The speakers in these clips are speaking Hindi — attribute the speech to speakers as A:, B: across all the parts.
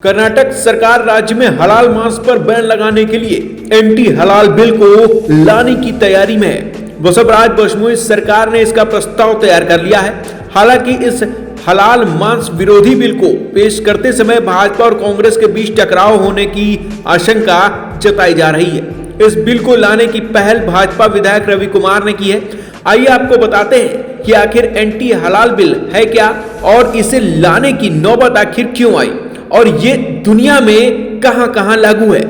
A: कर्नाटक सरकार राज्य में हलाल मांस पर बैन लगाने के लिए एंटी हलाल बिल को लाने की तैयारी में है। बसवराज बोम्मई सरकार ने इसका प्रस्ताव तैयार कर लिया है। हालांकि इस हलाल मांस विरोधी बिल को पेश करते समय भाजपा और कांग्रेस के बीच टकराव होने की आशंका जताई जा रही है। इस बिल को लाने की पहल भाजपा विधायक रवि कुमार ने की है। आइए आपको बताते हैं कि आखिर एंटी हलाल बिल है क्या और इसे लाने की नौबत आखिर क्यों आई और ये दुनिया में कहां-कहां लागू है।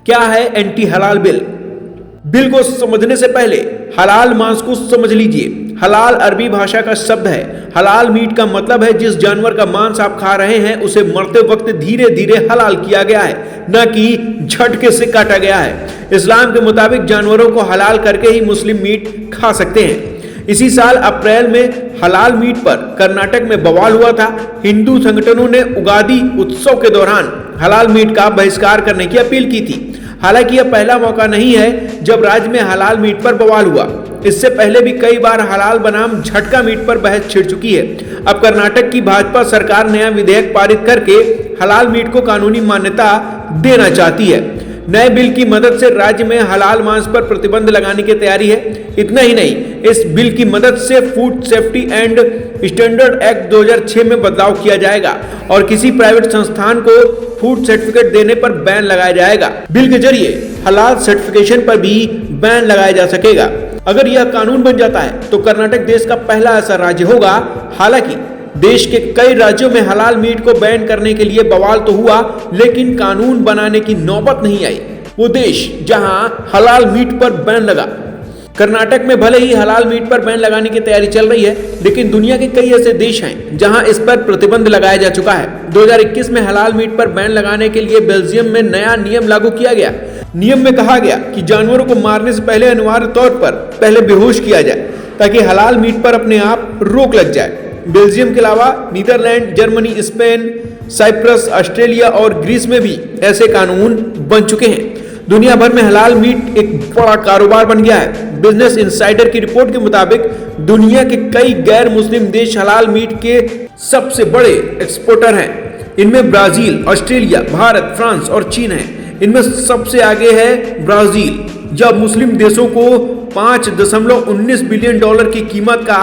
A: क्या है एंटी हलाल बिल? बिल को समझने से पहले हलाल मांस को समझ लीजिए। हलाल अरबी भाषा का शब्द है। हलाल मीट का मतलब है जिस जानवर का मांस आप खा रहे हैं उसे मरते वक्त धीरे धीरे हलाल किया गया है, न कि झटके से काटा गया है। इस्लाम के मुताबिक जानवरों को हलाल करके ही मुस्लिम मीट खा सकते हैं। इसी साल अप्रैल में हलाल मीट पर कर्नाटक में बवाल हुआ था। हिंदू संगठनों ने उगादी उत्सव के दौरान हलाल मीट का बहिष्कार करने की अपील की थी। हालांकि यह पहला मौका नहीं है जब राज्य में हलाल मीट पर बवाल हुआ। इससे पहले भी कई बार हलाल बनाम झटका मीट पर बहस छिड़ चुकी है। अब कर्नाटक की भाजपा सरकार नया विधेयक पारित करके हलाल मीट को कानूनी मान्यता देना चाहती है। नए बिल की मदद से राज्य में हलाल मांस पर प्रतिबंध लगाने की तैयारी है। इतना ही नहीं, इस बिल की मदद से food safety and standard act 2006 में बदलाव किया जाएगा और किसी प्राइवेट संस्थान को फूड सर्टिफिकेट देने पर बैन लगाया जाएगा। बिल के जरिए हलाल सर्टिफिकेशन पर भी बैन लगाया जा सकेगा। अगर यह कानून बन जाता है तो कर्नाटक देश का पहला ऐसा राज्य होगा। हालांकि देश के कई राज्यों में हलाल मीट को बैन करने के लिए बवाल तो हुआ, लेकिन कानून बनाने की नौबत नहीं आई। वो देश जहां हलाल मीट पर बैन लगा। कर्नाटक में भले ही हलाल मीट पर बैन लगाने की तैयारी चल रही है, लेकिन दुनिया के कई ऐसे देश हैं जहां इस पर प्रतिबंध लगाया जा चुका है। 2021 में हलाल मीट पर बैन लगाने के लिए बेल्जियम में नया नियम लागू किया गया। नियम में कहा गया कि जानवरों को मारने से पहले अनिवार्य तौर पर पहले बेहोश किया जाए ताकि हलाल मीट पर अपने आप रोक लग जाए। बेल्जियम के अलावा Netherland, Germany, Spain, Cyprus, Australia और ग्रीस में भी ऐसे कानून बन चुके हैं। दुनिया भर में हलाल मीट एक बड़ा कारोबार बन गया है। बिजनेस इनसाइडर की रिपोर्ट के मुताबिक दुनिया के कई गैर मुस्लिम देश हलाल मीट के सबसे बड़े एक्सपोर्टर हैं। इनमें ब्राजील, ऑस्ट्रेलिया, भारत, फ्रांस और चीन है। इनमें सबसे आगे है ब्राजील, जब मुस्लिम देशों को $5.19 बिलियन की कीमत का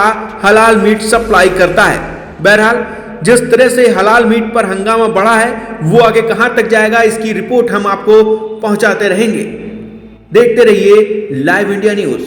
A: हलाल मीट सप्लाई करता है। बहरहाल जिस तरह से हलाल मीट पर हंगामा बढ़ा है वो आगे कहां तक जाएगा, इसकी रिपोर्ट हम आपको पहुंचाते रहेंगे। देखते रहिए लाइव इंडिया न्यूज।